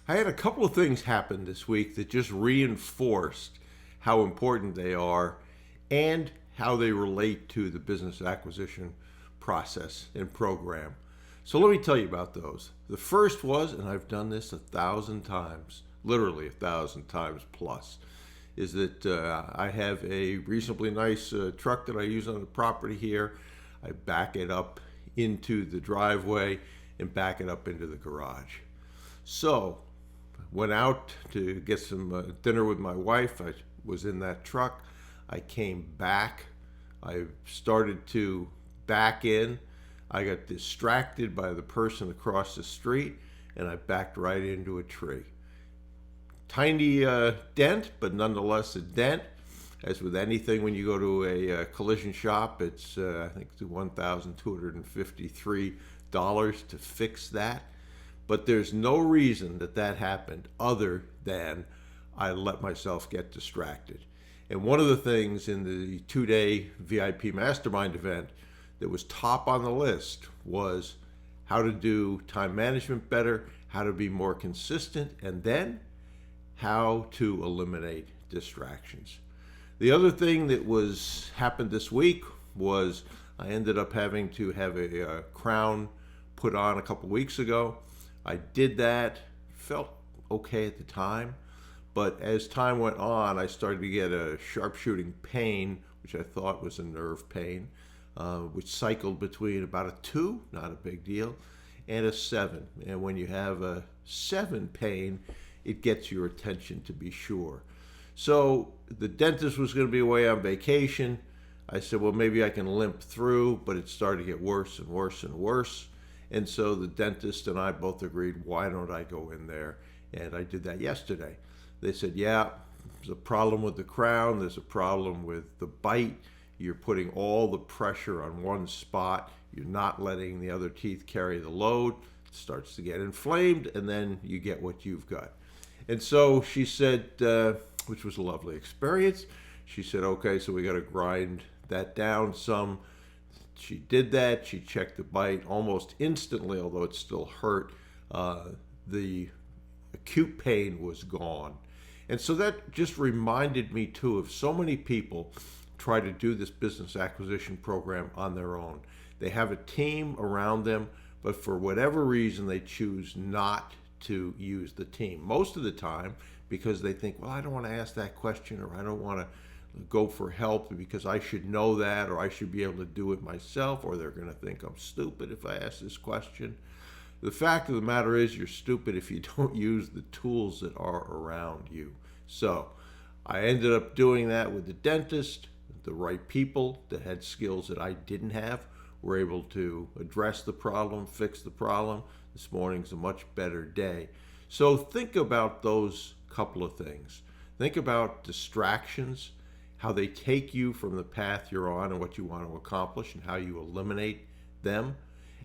I had a couple of things happen this week that just reinforced how important they are and how they relate to the business acquisition process and program. So let me tell you about those. The first was, and I've done this 1,000 times, literally 1,000 times plus, is that I have a reasonably nice truck that I use on the property here. I back it up into the driveway and back it up into the garage. So went out to get some dinner with my wife. I was in that truck. I came back. I started to back in. I got distracted by the person across the street, and I backed right into a tree. Tiny dent, but nonetheless a dent. As with anything, when you go to a collision shop, it's I think it's $1,253 to fix that. But there's no reason that that happened other than I let myself get distracted. And one of the things in the 2-day VIP mastermind event that was top on the list was how to do time management better, how to be more consistent, and then how to eliminate distractions. The other thing that happened this week was I ended up having to have a crown put on a couple weeks ago. I did that, felt okay at the time, but as time went on, I started to get a sharp-shooting pain, which I thought was a nerve pain, which cycled between about a 2, not a big deal, and a 7. And when you have a 7 pain, it gets your attention, to be sure. So the dentist was going to be away on vacation. I said, well, maybe I can limp through, but it started to get worse and worse and worse. And so the dentist and I both agreed, why don't I go in there? And I did that yesterday. They said, yeah, there's a problem with the crown. There's a problem with the bite. You're putting all the pressure on one spot. You're not letting the other teeth carry the load. It starts to get inflamed, and then you get what you've got. And so she said, which was a lovely experience, she said, okay, so we got to grind that down some. She did that. She checked the bite almost instantly, although it still hurt. The acute pain was gone. And so that just reminded me, too, of so many people try to do this business acquisition program on their own. They have a team around them, but for whatever reason, they choose not to use the team. Most of the time, because they think, well, I don't want to ask that question, or I don't want to go for help because I should know that, or I should be able to do it myself, or they're going to think I'm stupid if I ask this question. The fact of the matter is you're stupid if you don't use the tools that are around you. So I ended up doing that with the dentist. The right people that had skills that I didn't have were able to address the problem, fix the problem. This morning's a much better day. So think about those couple of things. Think about distractions, how they take you from the path you're on and what you want to accomplish, and how you eliminate them.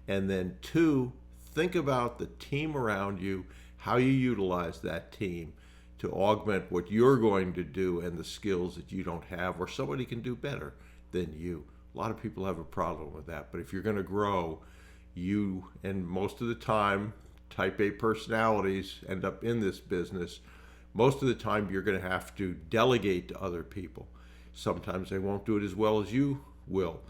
And then 2, think about the team around you, how you utilize that team to augment what you're going to do and the skills that you don't have, or somebody can do better than you. A lot of people have a problem with that, but if you're going to grow, you, and most of the time, type A personalities end up in this business. Most of the time, you're going to have to delegate to other people. Sometimes they won't do it as well as you will.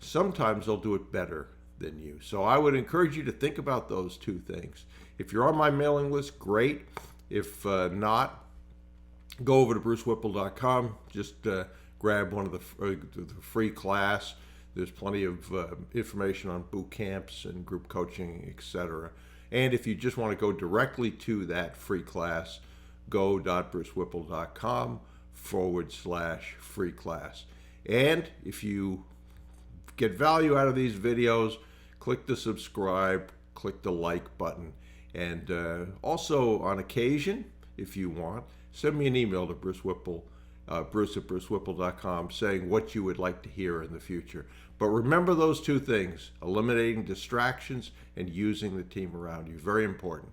Sometimes they'll do it better than you. So I would encourage you to think about those 2 things. If you're on my mailing list, great. If not, go over to brucewhipple.com. Just grab one of the free class. There's plenty of information on boot camps and group coaching, etc. And if you just want to go directly to that free class, go.brucewhipple.com/free class. And if you get value out of these videos, click the subscribe, click the like button. And also, on occasion, if you want, send me an email to Bruce Whipple, bruce@brucewhipple.com, saying what you would like to hear in the future. But remember those 2 things, eliminating distractions and using the team around you. Very important.